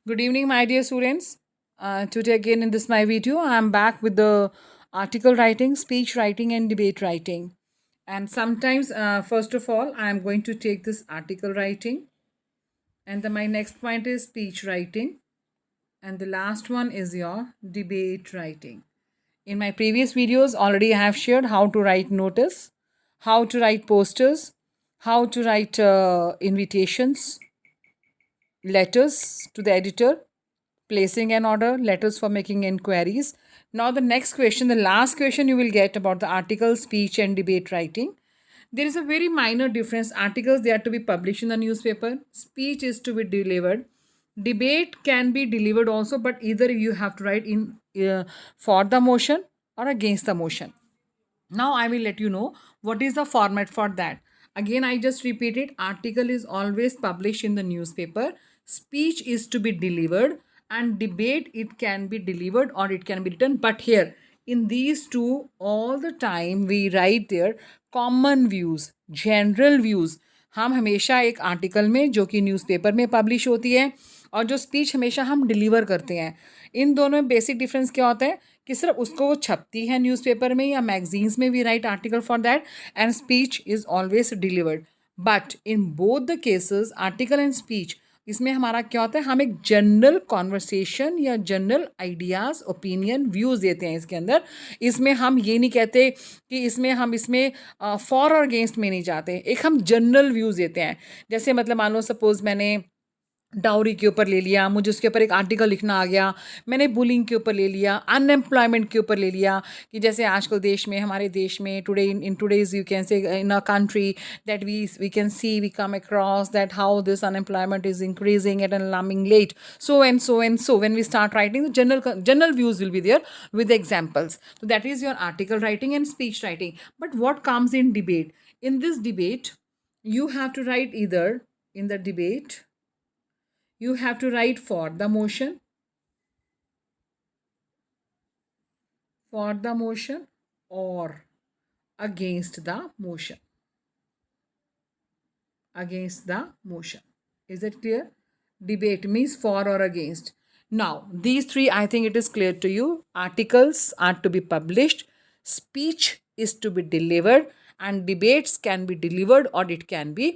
Good evening, my dear students. Today again in this my video, I am back with the article writing, speech writing, and debate writing. And sometimes, first of all, I am going to take this article writing, and then my next point is speech writing, and the last one is your debate writing. In my previous videos, already I have shared how to write notice, how to write posters, how to write invitations, letters to the editor, placing an order, letters for making inquiries. Now, the next question, the last question you will get about the article, speech, and debate writing. There is a very minor difference. Articles, they are to be published in the newspaper, speech is to be delivered. Debate can be delivered also, but either you have to write in for the motion or against the motion. Now I will let you know what is the format for that. Again, I just repeat it. Article is always published in the newspaper. Speech is to be delivered, and debate, it can be delivered or it can be written. But here in these two, all the time we write there common views, general views. हम हमेशा एक article में जो कि newspaper में publish होती है और जो स्पीच हमेशा हम डिलीवर करते हैं, इन दोनों में बेसिक डिफरेंस क्या होता है कि सिर्फ उसको वो छपती है न्यूज़पेपर में या मैगजीन्स में, we write article for that, and speech is always delivered. But in both the cases, article and speech, इसमें हमारा क्या होता है, हम एक जनरल कॉन्वर्सेशन या जनरल आइडियाज़, ओपिनियन, व्यूज़ देते हैं इसके अंदर. इसमें हम ये नहीं कहते कि इसमें फॉर और अगेंस्ट में नहीं जाते, एक हम जनरल व्यूज़ देते हैं. जैसे मतलब मान लो सपोज़ मैंने डाउरी के ऊपर ले लिया, मुझे उसके ऊपर एक आर्टिकल लिखना आ गया. मैंने बुलिंग के ऊपर ले लिया, अनएम्प्लॉयमेंट के ऊपर ले लिया कि जैसे आजकल देश में, हमारे देश में today, in today's you can say in a country that we can see, we come across that how this unemployment is increasing at an alarming rate. So when we start writing, the general views will be there with examples. So that is your article writing and speech writing. But what comes in debate? In this debate, you have to write either, in the debate you have to write for the motion or against the motion. Against the motion. Is it clear? Debate means for or against. Now, these three, I think it is clear to you. Articles are to be published, speech is to be delivered, and debates can be delivered or it can be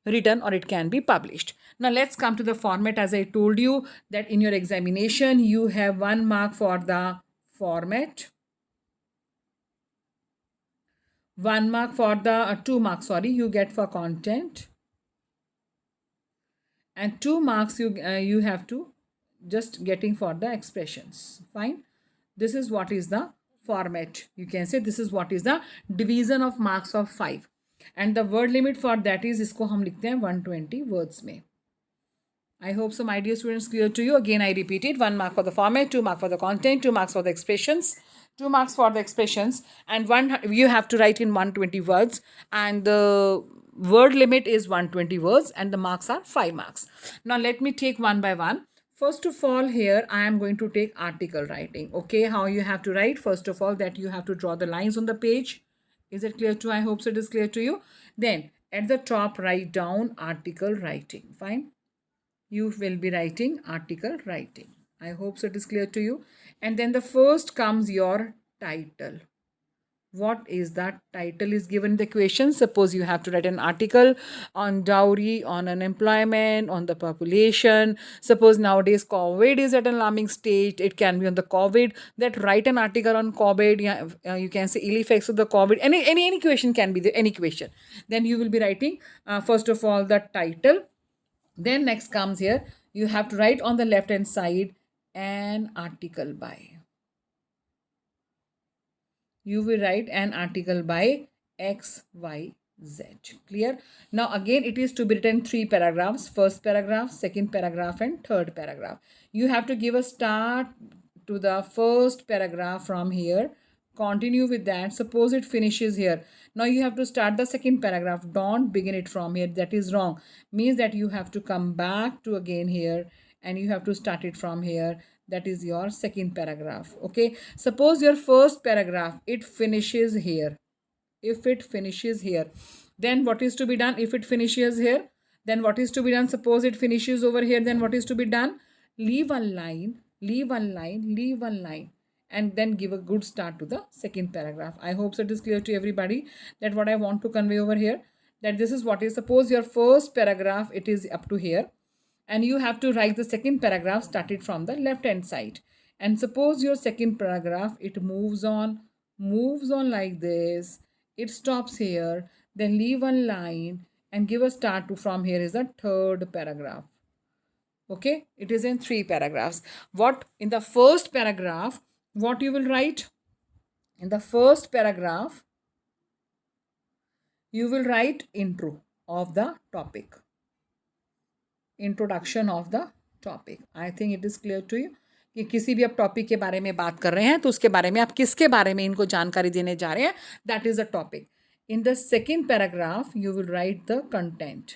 written or it can be published. Now, let's come to the format. As I told you that in your examination, you have 1 mark for the format, 1 mark for the 2 marks, sorry, you get for content, and 2 marks you have to just getting for the expressions. Fine. This is what is the format. You can say this is what is the division of marks of 5. And the word limit for that is, इसको हम लिखते हैं 120 words में. I hope so, my dear students, clear to you. Again, I repeat it. 1 mark for the format, 2 marks for the content, 2 marks for the expressions, 2 marks for the expressions, and one you have to write in 120 words. And the word limit is 120 words, and the marks are 5 marks. Now, let me take one by one. First of all, here I am going to take article writing. Okay, how you have to write? First of all, that you have to draw the lines on the page. Is it clear to you? I hope so it is clear to you. Then, at the top, write down article writing. Fine. You will be writing article writing. I hope so it is clear to you. And then the first comes your title. What is that title is given in the question. Suppose you have to write an article on dowry, on unemployment, on the population. Suppose nowadays COVID is at an alarming stage. It can be on the COVID. That write an article on COVID. You can say ill effects of the COVID. Any question can be there. Any question. Then you will be writing first of all the title. Then next comes here, you have to write on the left hand side an article by. You will write an article by XYZ. Clear? Now again, it is to be written 3 paragraphs. First paragraph, second paragraph, and third paragraph. You have to give a start to the first paragraph from here. Continue with that. Suppose it finishes here. Now you have to start the second paragraph. Don't begin it from here. That is wrong. Means that you have to come back to again here and you have to start it from here. That is your second paragraph. Okay. Suppose your first paragraph, it finishes here. If it finishes here, then what is to be done? If it finishes here, then what is to be done? Suppose it finishes over here, then what is to be done? leave one line, leave one line, leave one line, and then give a good start to the second paragraph. I hope so it is clear to everybody that what I want to convey over here, that this is what is, suppose your first paragraph, it is up to here, and you have to write the second paragraph started from the left hand side. And suppose your second paragraph, it moves on like this, it stops here, then leave one line and give a start to, from here is the third paragraph. Okay, it is in 3 paragraphs. What in the first paragraph, what you will write? In the first paragraph, you will write intro of the topic, introduction of the topic. I think it is clear to you कि किसी भी आप topic के बारे में बात कर रहे हैं तो उसके बारे में आप किसके बारे में इनको जानकारी देने जा रहे हैं, that is the topic. In the second paragraph, you will write the content.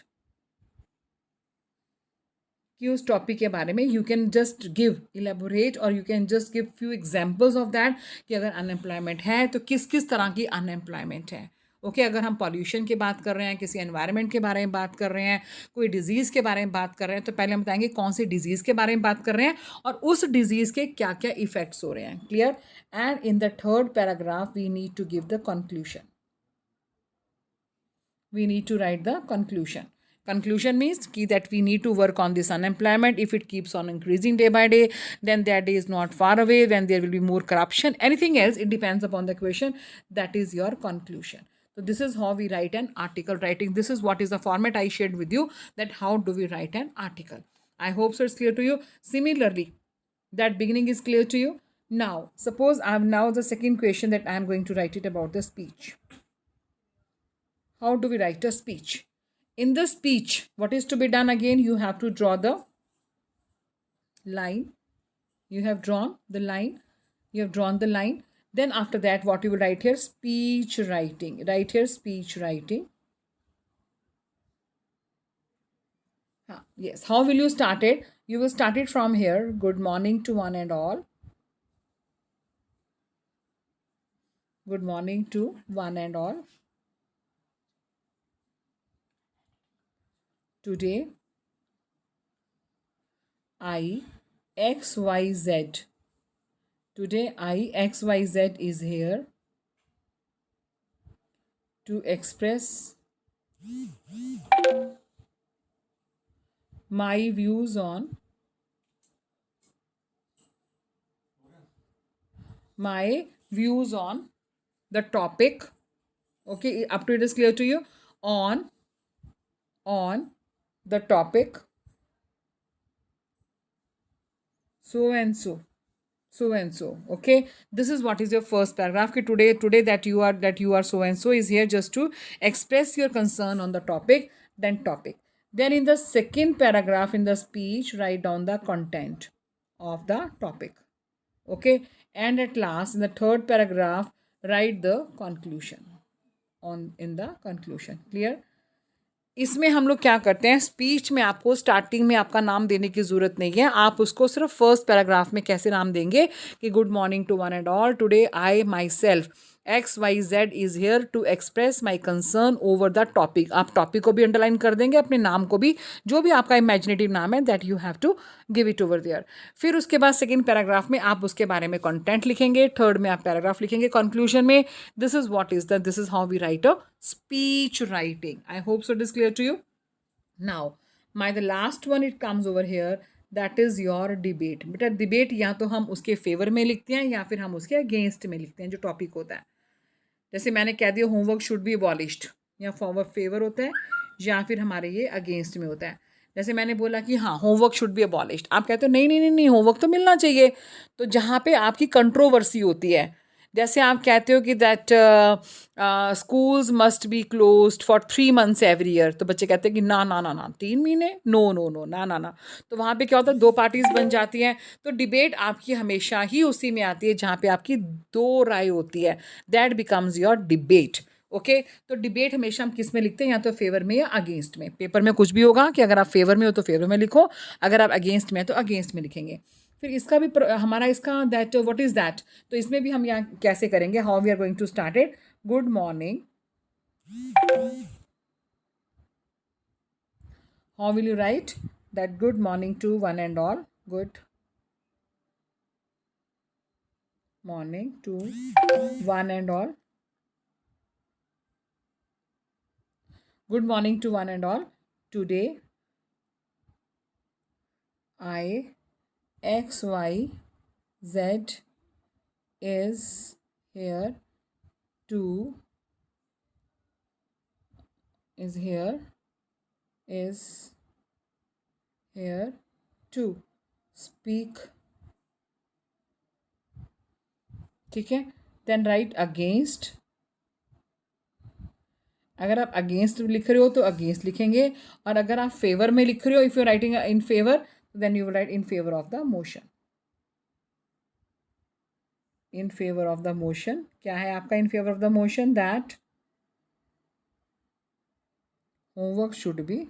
कि उस टॉपिक के बारे में you can just give elaborate और you can just give few examples of that कि अगर अनएम्प्लॉयमेंट है तो किस किस तरह की अनएम्प्लॉयमेंट है. ओके, अगर हम पॉल्यूशन की बात कर रहे हैं, किसी एनवायरनमेंट के बारे में बात कर रहे हैं, कोई डिजीज़ के बारे में बात कर रहे हैं, तो पहले हम बताएंगे कौन सी डिजीज़ के बारे में बात कर रहे हैं और उस डिजीज़ के क्या क्या इफेक्ट्स हो रहे हैं. Clear. And in the third paragraph we need to give the conclusion. We need to write the conclusion. Conclusion means that we need to work on this unemployment. If it keeps on increasing day by day, then that day is not far away when there will be more corruption. Anything else, it depends upon the question. That is your conclusion. So this is how we write an article writing. This is what is the format I shared with you, that how do we write an article. I hope so it's clear to you. Similarly, that beginning is clear to you. Now, suppose I have now the second question that I am going to write it about the speech. How do we write a speech? In the speech, what is to be done again? You have to draw the line. You have drawn the line. You have drawn the line. Then after that, what you will write here? Speech writing. Write here speech writing. Yes. How will you start it? You will start it from here. Good morning to one and all. Good morning to one and all. Today, I, X, Y, Z. Today, I, X, Y, Z is here to express my views on the topic. Okay, up to it is clear to you. On the topic so and so. Okay, this is what is your first paragraph. Today that you are so and so is here just to express your concern on the topic. Then in the second paragraph in the speech, write down the content of the topic. Okay, and at last in the third paragraph, write the conclusion in the conclusion. Clear. इसमें हम लोग क्या करते हैं, speech में आपको starting में आपका नाम देने की ज़रूरत नहीं है. आप उसको सिर्फ फर्स्ट पैराग्राफ में कैसे नाम देंगे कि good morning to one and all. Today I myself XYZ is here to express my concern over the topic. आप टॉपिक को भी अंडरलाइन कर देंगे, अपने नाम को भी, जो भी आपका इमेजिनेटिव नाम है that you have to give it over there. फिर उसके बाद सेकेंड पैराग्राफ में आप उसके बारे में कंटेंट लिखेंगे, थर्ड में आप पैराग्राफ लिखेंगे कंक्लूजन में. This is how we write a speech writing. I hope so it is clear to you. Now the last one it comes over here, that is your debate. बेटा debate या तो हम उसके favour में लिखते हैं या फिर हम उसके अगेंस्ट में लिखते हैं जो टॉपिक होता है. जैसे मैंने कह दिया होमवर्क शुड बी अबॉलिश्ड, या फॉर फेवर होता है या फिर हमारे ये अगेंस्ट में होता है. जैसे मैंने बोला कि हाँ होमवर्क शुड बी अबॉलिश्ड, आप कहते हो नहीं होमवर्क तो मिलना चाहिए. तो जहाँ पे आपकी कंट्रोवर्सी होती है, जैसे आप कहते हो कि that schools must be closed for 3 months every year, तो बच्चे कहते हैं कि ना 3 महीने, नो ना. तो वहाँ पे क्या होता है, 2 पार्टीज बन जाती हैं. तो डिबेट आपकी हमेशा ही उसी में आती है जहाँ पे आपकी 2 राय होती है. That becomes your debate. Okay, तो डिबेट हमेशा हम किस में लिखते हैं, या तो फेवर में या अगेंस्ट में. पेपर में कुछ भी होगा कि अगर आप फेवर में हो तो फेवर में लिखो, अगर आप अगेंस्ट में तो अगेंस्ट में लिखेंगे. फिर इसका भी हमारा इसका दैट व्हाट इज़ दैट, तो इसमें भी हम यहाँ कैसे करेंगे, how we are going to start it. Good morning, how will you write that, good morning to one and all. Good morning to one and all. Good morning to one and all. Today I X Y Z is here to is here is here to speak. ठीक है. Then write against. अगर आप against लिख रहे हो तो against लिखेंगे, और अगर आप फेवर में लिख रहे हो, if you writing in favour, then you write in favour of the motion. In favour of the motion क्या है आपका in favour of the motion? That homework should be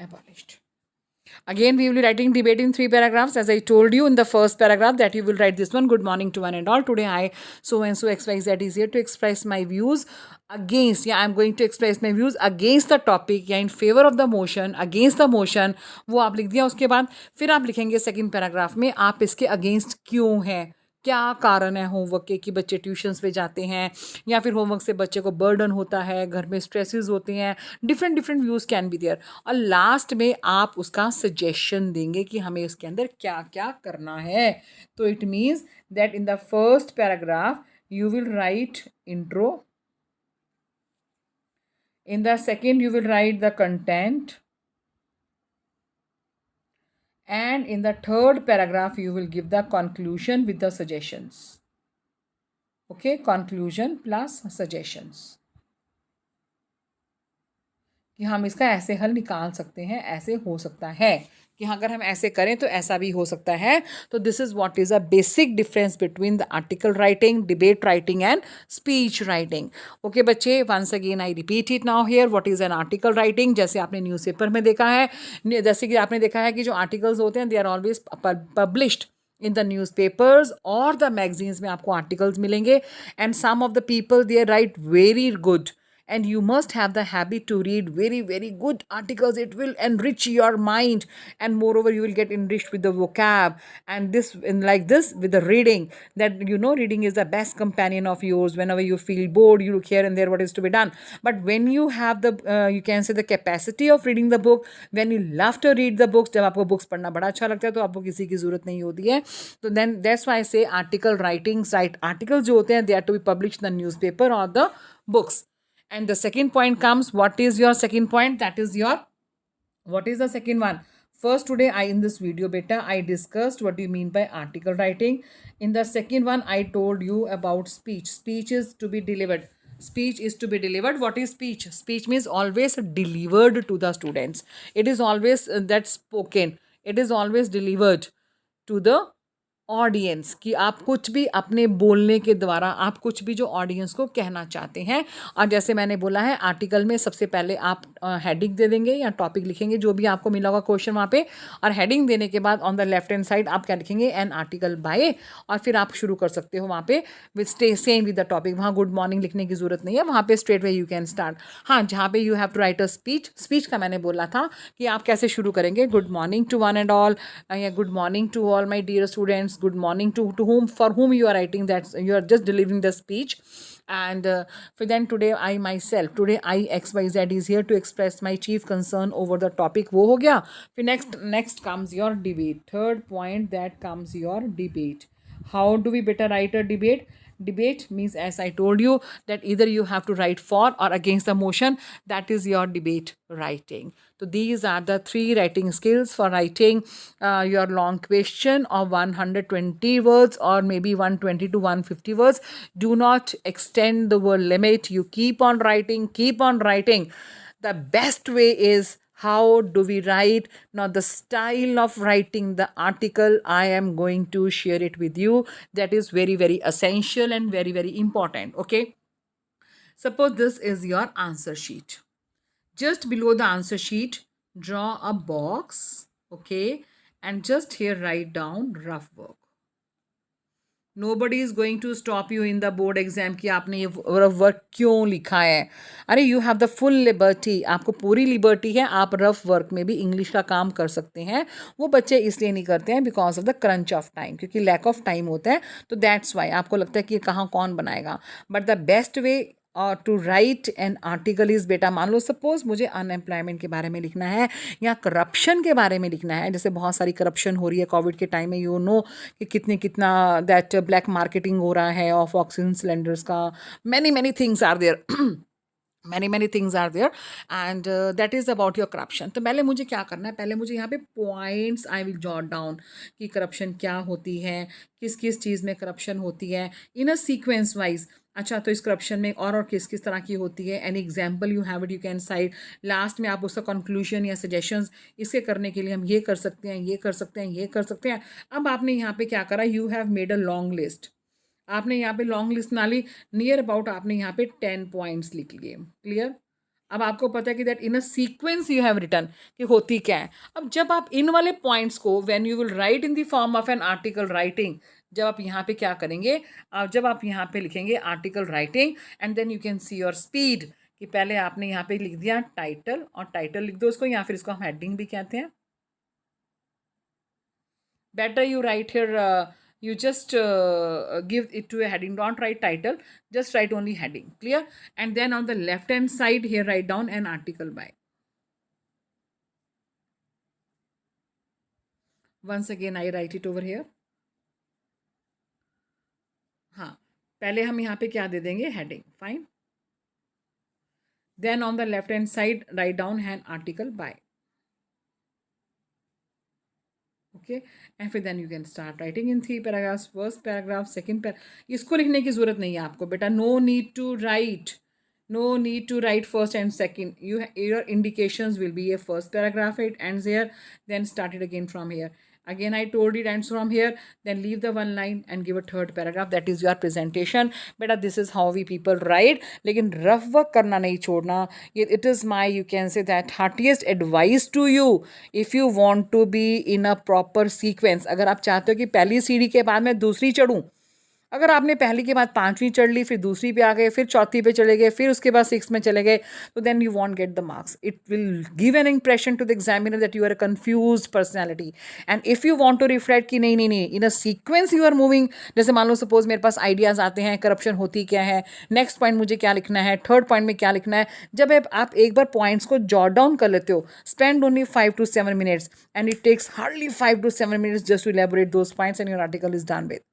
abolished. Again, we will be writing debate in 3 paragraphs. As I told you in the first paragraph that you will write this one. Good morning to one and all. Today I so and so XYZ is here to express my views against. I am going to express my views against the topic या in favor of the motion, against the motion. वो आप लिख दिया. उसके बाद फिर आप लिखेंगे सेकेंड पैराग्राफ में आप इसके अगेंस्ट क्यों हैं, क्या कारण है होमवर्क के कि बच्चे ट्यूशन्स पे जाते हैं, या फिर होमवर्क से बच्चे को बर्डन होता है, घर में स्ट्रेसेस होते हैं. Different views can be there. और लास्ट में आप उसका सजेशन देंगे कि हमें इसके अंदर क्या क्या करना है. तो it means that in the first paragraph you will write intro. In the second you will write the content. And in the third paragraph you will give the conclusion with the suggestions. Okay, conclusion plus suggestions. कि हम इसका ऐसे हल निकाल सकते हैं, ऐसे हो सकता है कि अगर हम ऐसे करें तो ऐसा भी हो सकता है. तो this is what is a basic difference between the article writing, debate writing and speech writing. Okay बच्चे, once again I repeat it now here. What is an article writing? जैसे आपने न्यूज़पेपर में देखा है, जैसे कि आपने देखा है कि जो आर्टिकल्स होते हैं they are always published in the newspapers और द मैगजीन्स में आपको आर्टिकल्स मिलेंगे. And some of the people they write very good. And you must have the habit to read very good articles. It will enrich your mind, and moreover you will get enriched with the vocab, and this in like this with the reading, that reading is the best companion of yours. Whenever you feel bored, you look here and there what is to be done. But when you have the you can say the capacity of reading the book, when you love to read the books, जब आपको books पढ़ना बड़ा अच्छा लगता है तो आपको किसी की ज़रूरत नहीं होती है. तो then that's why I say article writings, right? Articles जो होते हैं they are to be published in the newspaper or the books. And the second point comes, what is your second point? That is your, what is the second one? First, today in this video beta I discussed what do you mean by article writing. In the second one I told you about speech. Speech is to be delivered. Speech is to be delivered. What is speech? Speech means always delivered to the students. It is always that spoken. It is always delivered to the audience कि आप कुछ भी अपने बोलने के द्वारा आप कुछ भी जो ऑडियंस को कहना चाहते हैं. और जैसे मैंने बोला है आर्टिकल में सबसे पहले आप हेडिंग दे देंगे या टॉपिक लिखेंगे जो भी आपको मिला होगा क्वेश्चन वहाँ पे, और हेडिंग देने के बाद on the left hand side आप क्या लिखेंगे? An article by. और फिर आप शुरू कर सकते हो वहाँ पे with stay same with the topic. वहाँ गुड मॉर्निंग लिखने की ज़रूरत नहीं है, वहाँ पे straight way you can start. हाँ, जहाँ पे you have to write a speech. Speech का मैंने बोला था कि आप कैसे शुरू करेंगे. Good morning to one and all, या good morning to all my dear students. Good morning to whom, for whom you are writing, that you are just delivering the speech. And for then today I XYZ is here to express my chief concern over the topic. वो हो गया. फिर next comes your debate. Third point, that comes your debate. How do we better write a debate? Debate means, as I told you, that either you have to write for or against the motion. That is your debate writing. So these are the 3 writing skills for writing your long question of 120 words or maybe 120 to 150 words. Do not extend the word limit. You keep on writing. The best way is, how do we write? Now the style of writing the article, I am going to share it with you. That is very essential and very important. Okay, suppose this is your answer sheet. Just below the answer sheet, draw a box. Okay, and just here write down rough work. Nobody is going to stop you in the board exam कि आपने ये rough work क्यों लिखा है. अरे you have the full liberty, आपको पूरी liberty है, आप रफ वर्क में भी इंग्लिश का काम कर सकते हैं. वो बच्चे इसलिए नहीं करते हैं because of the crunch of time, क्योंकि लैक ऑफ टाइम होता है. तो दैट्स वाई आपको लगता है कि ये कहाँ कौन बनाएगा. बट द बेस्ट वे और to write an article is, बेटा मान लो सपोज मुझे अनएम्प्लॉयमेंट के बारे में लिखना है या करप्शन के बारे में लिखना है. जैसे बहुत सारी करप्शन हो रही है कोविड के टाइम में, यू नो कि कितना दैट ब्लैक मार्केटिंग हो रहा है ऑफ ऑक्सीजन सिलेंडर्स का. Many things are there, many things are there, and that is about your corruption. तो पहले मुझे क्या करना है, पहले मुझे यहाँ पे points I will jot down कि करप्शन क्या होती है, किस किस चीज़ में करप्शन होती है इन अ सीक्वेंस वाइज. अच्छा, तो इस करप्शन में और किस किस तरह की होती है, any example you have it you can side. Last में आप उसका कंक्लूजन या सजेशंस, इसके करने के लिए हम ये कर सकते हैं, ये कर सकते हैं, ये कर सकते हैं. अब आपने यहाँ पे क्या करा, you have made a long list. आपने यहाँ पे लॉन्ग लिस्ट ना ली, नियर अबाउट आपने यहाँ पे 10 पॉइंट्स लिख लिए. क्लियर. अब आपको पता है कि that in a sequence you have written कि होती क्या है. अब जब आप इन वाले पॉइंट्स को when you will write in the form of N article writing, जब आप यहाँ पे क्या करेंगे, जब आप यहाँ पे लिखेंगे article writing, and then you can see your speed कि पहले आपने यहाँ पे लिख दिया टाइटल, और टाइटल लिख दो उसको, या फिर इसको हम हेडिंग भी कहते हैं. better you write here, you just give it to a heading, don't write title, just write only heading. Clear. And then on the left hand side here, write down an article by. Once again I write it over here. हाँ, पहले हम यहाँ पे क्या दे देंगे, heading. Fine. Then on the left hand side write down an article by. Okay, and फिर then you can start writing in 3 paragraphs. First paragraph, second paragraph, इसको लिखने की ज़रूरत नहीं है आपको बेटा. No need to write, no need to write first and second. Your indications will be a first paragraph, it ends here, then start it again from here. Again I told it ends from here, then leave the one line and give a third paragraph. That is your presentation. Beta, this is how we people write. लेकिन rough work करना नहीं छोड़ना. It is my, you can say that, heartiest advice to you if you want to be in a proper sequence. अगर आप चाहते हो कि पहली सीढ़ी के बाद मैं दूसरी चढ़ूँ, अगर आपने पहली के बाद 5वीं चढ़ ली, फिर दूसरी पे आ गए, फिर चौथी पे चले गए, फिर उसके बाद 6 में चले गए, तो then you won't get the marks. It will give an impression to the examiner that you are a confuse personality. And if you want to reflect कि नहीं नहीं नहीं, in a sequence you are moving. जैसे मान लो suppose मेरे पास ideas आते हैं, corruption होती क्या है, नेक्स्ट पॉइंट मुझे क्या लिखना है, थर्ड पॉइंट में क्या लिखना है. जब आप एक बार पॉइंट्स को जॉट डाउन कर लेते हो, spend only 5 to 7 minutes, and it takes hardly 5 to 7 minutes just to elaborate those points, and your article is done with.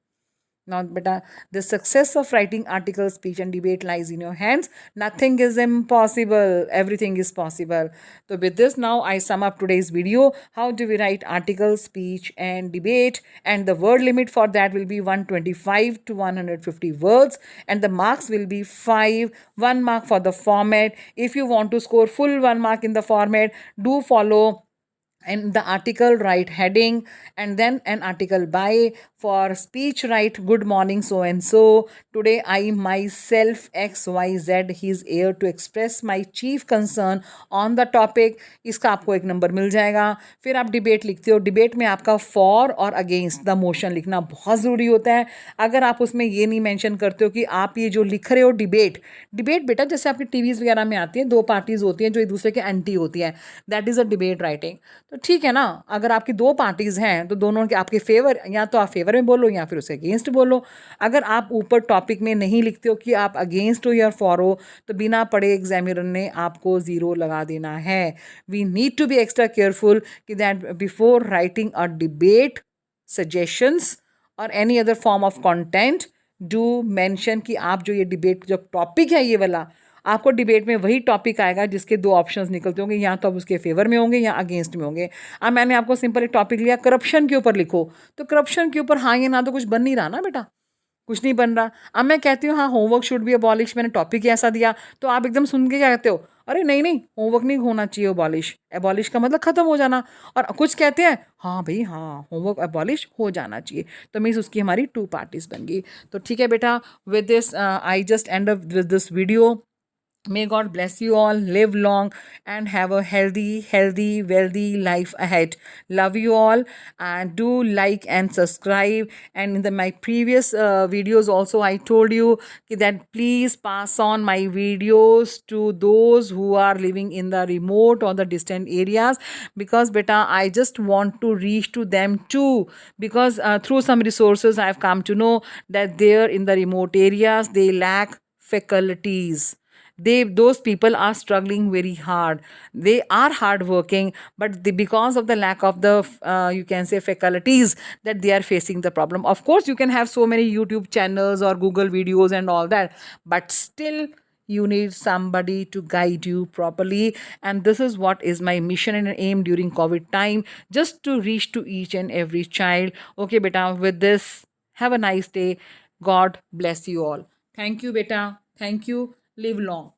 Now, beta, the success of writing articles, speech and debate lies in your hands. Nothing is impossible. Everything is possible. So with this, now I sum up today's video. How do we write articles, speech and debate? And the word limit for that will be 125 to 150 words. And the marks will be 5. 1 mark for the format. If you want to score full 1 mark in the format, do follow. And the article, write heading, and then an article by. For speech, write good morning so and so. Today I myself XYZ he is here to express my chief concern on the topic. इसका आपको एक number मिल जाएगा. फिर आप debate लिखते हो. Debate में आपका फॉर और अगेंस्ट द मोशन लिखना बहुत ज़रूरी होता है. अगर आप उसमें ये नहीं मेंशन करते हो कि आप ये जो लिख रहे हो डिबेट बेटा, जैसे आपकी टीवीज़ वगैरह में आती है, 2 पार्टीज़ होती हैं जो एक दूसरे के एंटी होती है, that is a debate writing. तो ठीक है ना, अगर आपकी 2 पार्टीज़ हैं तो दोनों के आपके फेवर, या तो आप फेवर में बोलो या फिर उसके अगेंस्ट बोलो. अगर आप ऊपर टॉपिक में नहीं लिखते हो कि आप अगेंस्ट हो या फॉर हो, तो बिना पढ़े एग्जामिनर ने आपको 0 लगा देना है. We need to be extra careful कि that before writing a debate suggestions और any other form of content, do mention कि आप जो ये डिबेट जो टॉपिक है ये वाला, आपको डिबेट में वही टॉपिक आएगा जिसके 2 ऑप्शंस निकलते होंगे, या तो आप उसके फेवर में होंगे या अगेंस्ट में होंगे. अब मैंने आपको सिंपल एक टॉपिक लिया, करप्शन के ऊपर लिखो, तो करप्शन के ऊपर हाँ या ना तो कुछ बन नहीं रहा ना बेटा, कुछ नहीं बन रहा. अब मैं कहती हूँ हाँ होमवर्क शुड बी अबॉलिश, मैंने टॉपिक ऐसा दिया, तो आप एकदम सुन के क्या कहते हो, अरे नहीं नहीं होमवर्क नहीं होना चाहिए अबॉलिश. अबॉलिश का मतलब ख़त्म हो जाना. और कुछ कहते हैं हाँ भाई हाँ होमवर्क अबॉलिश हो जाना चाहिए. तो मीन्स उसकी हमारी 2 पार्टीज बन गई. तो ठीक है बेटा, with this I just and up with this video. May God bless you all, live long, and have a healthy, wealthy life ahead. Love you all, and do like and subscribe. And in my previous videos, also, I told you that please pass on my videos to those who are living in the remote or the distant areas, because, beta, I just want to reach to them too. Because through some resources, I've come to know that there in the remote areas, they lack faculties. Those people are struggling very hard. They are hardworking, but because of the lack of the you can say faculties, that they are facing the problem. Of course, you can have so many YouTube channels or Google videos and all that, but still you need somebody to guide you properly. And this is what is my mission and aim during COVID time, just to reach to each and every child. Okay, beta, with this, have a nice day. God bless you all. Thank you, beta. Thank you. Live long.